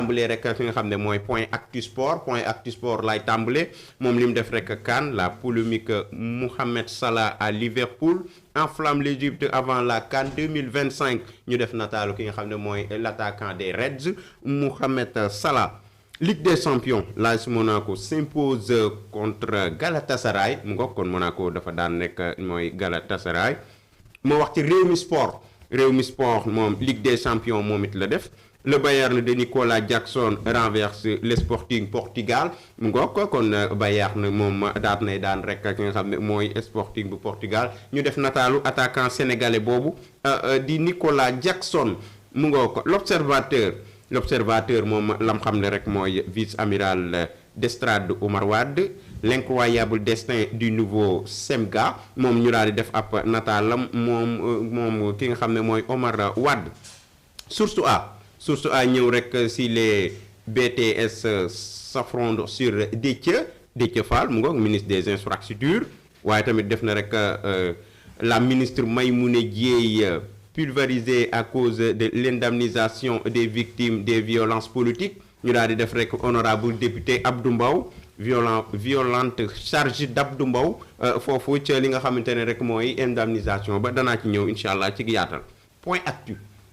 tàmbalee rek fi nga xam ne mooy point actu sport lay tàmbalee moom li mu def rek CAN la polémique Mohamed Salah à Liverpool enflamme l'Égypte avant la CAN 2025 ñu def nataalu ki nga xam ne mooy l'attaquant des Reds Mohamed Salah. Ligue des champions l'AS Monaco s'impose contre Galatasaray mu ngoog kon Monaco dafa daan nekk mooy Galatasaray moo wax ci Rewmi Sport moom Ligue des champions moom it la def. Le Bayern de Nicolas Jackson renverse le Sporting Portugal mu ngoog kon Bayern moom daat nay daan rek ki nga xam ne mooy Sporting bu Portugal ñu def nataalu attaquant sénégalais boobu di Nicolas Jackson mu ngoog l'observateur moom lam xam ne rek mooy vice-amiral d'Estrade Oumar Wade l'incroyable destin du nouveau Semga moom ñu daal di def ab nataalam moom ki nga xam ne mooy Oumar Wade. Source A ñëw rek si les BTS s'affrontent sur Déthié Fall mu ngoog ministre des infrastructures waaye tamit def na rek la ministre Maymouna Dièye pulvérisée à cause de l'indemnisation des victimes des violences politiques ñu daal di def rek honorable député Abdou Mbow violente charge d'Abdou Mbow foofu ca li nga xamante ne rek mooy indemnisation ba danaa ci ñëw incha allah ci yaatal.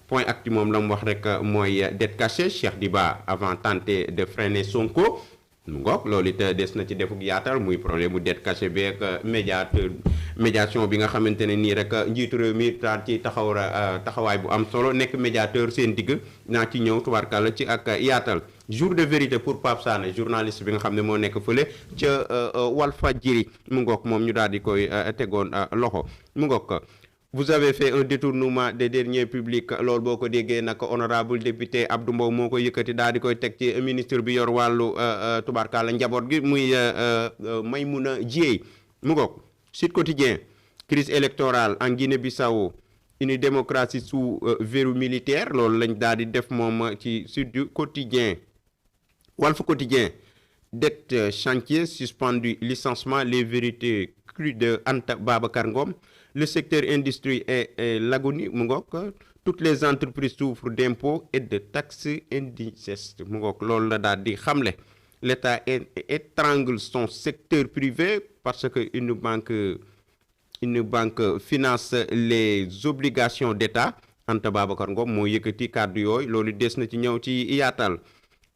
Point actu moom la mu wax rek mooy dette cachée Cheikh Diba avant tenté de freiner Sonko mu ngoog loolu it des na ci defuk yaatal muy problème mu dette cachée beeg médiation bi nga xamante ne nii rek njiitu réew mi daal ci taxawaay bu am solo nekk médiateur seen digg naa ci ñëw tubaarkàlla ci ak yaatal. Jour de vérité pour Pape Sané journaliste bi nga xam ne moo nekk fële ca Walfadjri mu ngoog moom ñu daal di koy tegoon loxo mu ngoog. Vous avez fait un détournement des deniers publics loolu boo ko déggee nag honorable député Abdou Mbow moo ko yëkkati daal di koy teg ci ministre bi yor wàllu tubaarkàlla njaboot gi muy Maymouna Dièye mu ngoog. Sud Quotidien crise électorale en Guinée-Bissau une démocratie sous verrou militaire loolu lañ daal di def moom ci Sud Quotidien. Walf Quotidien dette chantier suspendu licenciement les vérités crues de Anta Babacar Ngom. Le secteur industrie est l'agonie mu ngoog toutes les entreprises souffrent d'impôts et de taxes indigestes mu ngoog loolu la daal di xamle l'État étrangle son secteur privé parce que une banque finance les obligations d'État Anta Babacar Ngom moo yëkkati kàddu yooyu loolu des na ci ñëw ci yaatal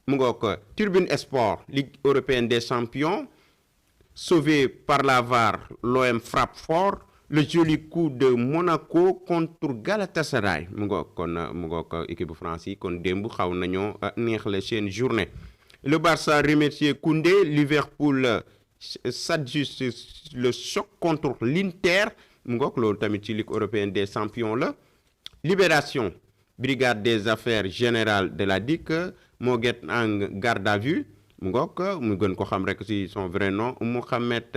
mu ngoog Tribune Sport Ligue européenne des champions sauvé par la VAR l'OM frappe fort. Le joli coup de Monaco contre Galatasaray mu ngoog équipe bu France yi kon démb xaw nañoo neexle seen journée. Le Barça remercié Koundé Liverpool s'adjuste le choc contre l'Inter mu ngoog loolu tamit ci Ligue européenne des champions la. Libération brigade des affaires générales de la DIC moo get en garde à vue mu ngoog mu gën ko xam rek ci son vrai nom Mohamed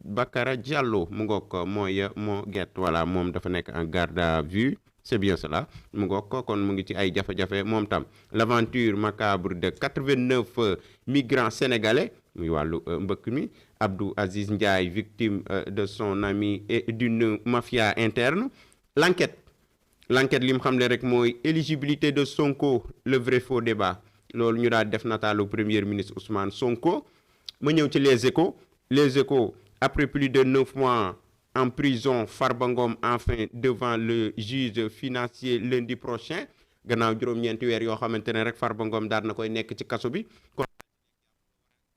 Bakara Diallo mu ngoog mooy moo get voilà moom dafa nekk en garde à vue c'est bien cela mu ngoog kon mu ngi ci ay jafe-jafe moom tam l'aventure macabre de 89 migrants sénégalais muy wàllu mbëkk mi Abdou Aziz Ndiaye victime de son ami et d'une mafia interne l'enquête li mu xam ne rek mooy éligibilité de Sonko le vrai faux débat loolu ñu daal def nataalu premier ministre Ousmane Sonko ma ñëw ci les échos après plus de 9 mois en prison Farba Ngom enfin devant le juge financier lundi prochain gannaaw juróom-ñeenti weer yoo xamante ne rek Farba Ngom daal na koy nekk ci kaso bi kon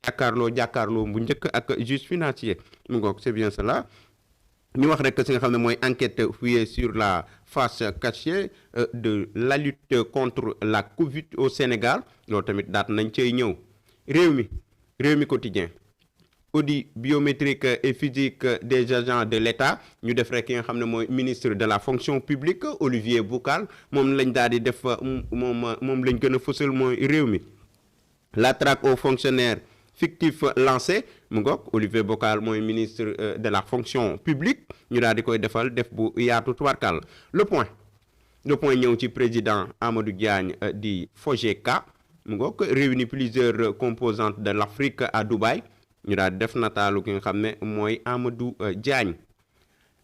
jàkkaarloo bu njëkk ak juge financier mu ngoog c'est bien cela ñu wax rek si nga xam ne mooy enquête fouillée sur la face cachée de la lutte contre la Covid au Sénégal loolu tamit daat nañ cay ñëw réew mi quotidien audit biométrique et physique des agents de l'État ñu def rek ki nga xam ne mooy ministre de la fonction publique Olivier Boucal moom lañ daal di def moom lañ gën a fësal mooy réew mi la traque aux fonctionnaires fictif lancé mu ngoog Olivier Boucal mooy ministre de la fonction publique ñu daal di koy def bu yaatu tubarkal le point ñëw ci président Amadou Diagne di FOGECA mu ngoog réunit plusieurs composantes de l'Afrique à Dubaï ñu daal di def nataalu ki nga xam ne mooy Amadou Diagne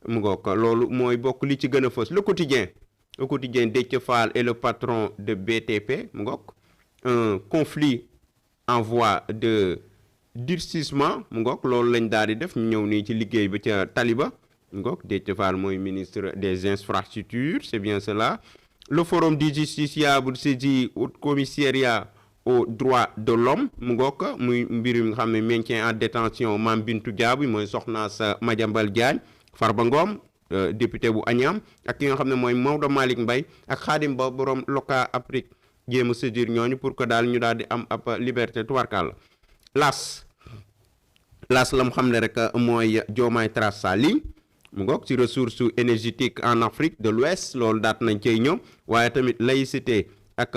mu ngoog loolu mooy bokk li ci gën a fës le quotidien Déthié Fall est le patron de BTP mu ngoog un conflit en voie de durcissement mu ngoog loolu lañ daal di def ñu ñëw nii ci liggéey ba ca Taliba mu ngoog Déthié Fall mooy ministre des infrastructures c'est bien cela. Le forum du justiciable saisit au commissariat aux droits de l'homme mu ngoog muy mbir mi nga xam ne maintien en détention Mame Bintou Diaby mooy soxna sa Madiambal Diagne Farba Ngom député bu Agnam ak ki nga xam ne mooy Maodo Malick Mbaye ak Khadim Ba borom Loka Afrique jéem a sédir ñooñu pour que daal ñu daal di am ab liberté tubarkal las la mu xam ne rek mooy Diomaye trace sa ligne mu ngoog ci ressources énergétiques en Afrique de l'Ouest loolu daat nañ cey ñëw waaye tamit laïcité ak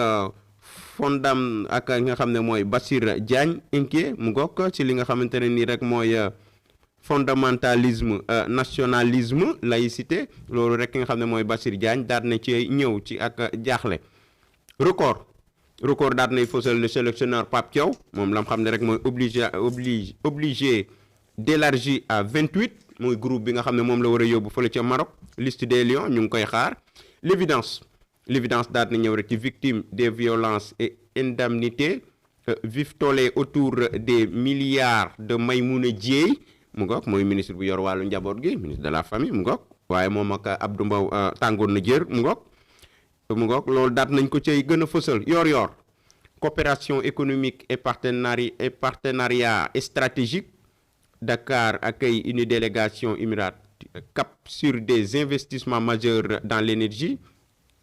fondam ak nga xam ne mooy Bassirou Diagne inquiet mu ngoog ci li nga xamante ne nii rek mooy fondamentalisme nationalisme laïcité loolu rek nga xam ne mooy Bassirou Diagne daat na ci ñëw ci ak jaaxle. record daat nay fësal le sélectionneur Pape Thiaw moom la xam ne rek mooy obligé d'élargir à 28 mooy groupe bi nga xam ne moom la war a yóbbu fële ca Maroc liste des lions ñu ngi koy xaar. l'évidence daat na ñëw rek ci victime des violences et indemnités vif tollé autour des milliards de Maymouna Dièye mu ngoog mooy ministre bu yor wàllu njaboot gi ministre de la famille mu ngoog waaye moom ak Abdou Mbow tàngoon na jër mu ngoog loolu daat nañ ko cay gën a fësal yor coopération économique et partenariat stratégique Dakar accueille une délégation émirate cap sur des investissements majeurs dans l'énergie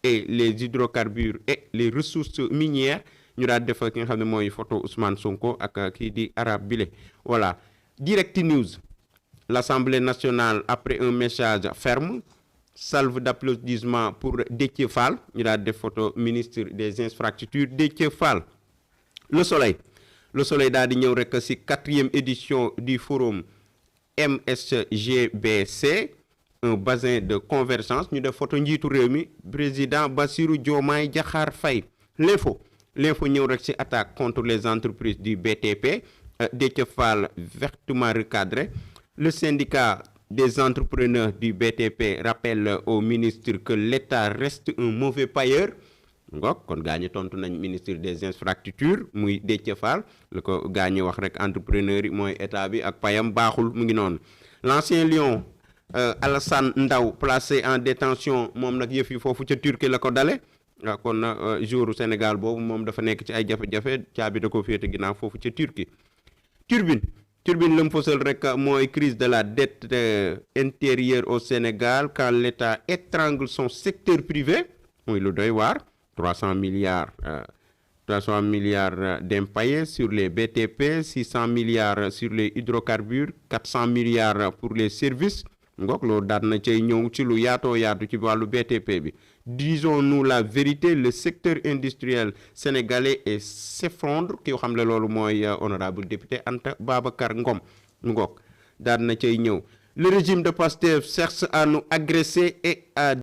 et les hydrocarbures et les ressources minières ñu daal def ki nga xam ne mooy photo Ousmane Sonko ak kii di Arab Bile voilà. Direct News, l'Assemblée nationale après un message ferme, salve d'applaudissements pour Déthié Fall, ñu daal def photo ministre des infrastructures Déthié Fall. Le Soleil daal di ñëw rek ci 4e édition du forum MSGBC, un bassin de convergence ñu def photo njiitu réew mi président Bassirou Diomaye Diakhar Faye. L'info ñëw rek ci attaque contre les entreprises du BTP. Déthié Fall vertement recadré. Le syndicat des entrepreneurs du BTP rappelle au ministre que l'État reste un mauvais payeur. Ngok kon gaañu tontu nañ ministre des infrastructures muy Déthié Fall la ko gaañu wax rek entrepreneur yi mooy état bi ak payam baaxul mu ngi noonu. L'ancien lion Alassane Ndao placé en détention moom nag yëf yi foofu ca Turquie la ko dale kon jour Sénégal boobu moom dafa nekk ci ay jafe-jafe caabi da ko féete ginnaaw foofu ca Turquie. Turbine la mu fësal rek mooy crise de la dette intérieure au Sénégal quand l'État étrangle son secteur privé muy lu doy waar 300 milliards d'impayés sur les BTP 600 milliards sur les hydrocarbures 400 milliards pour les services ngook loolu daat na cay ñëw ci lu yaatoo yaatu ci wàllu BTP bi. Disons-nous la vérité, le secteur industriel sénégalais s'effondre ki xam ne loolu mooy honorable député Anta Babacar Ngom ngook daal na cay ñëw. Le régime de Pastef cherche à nous agresser et à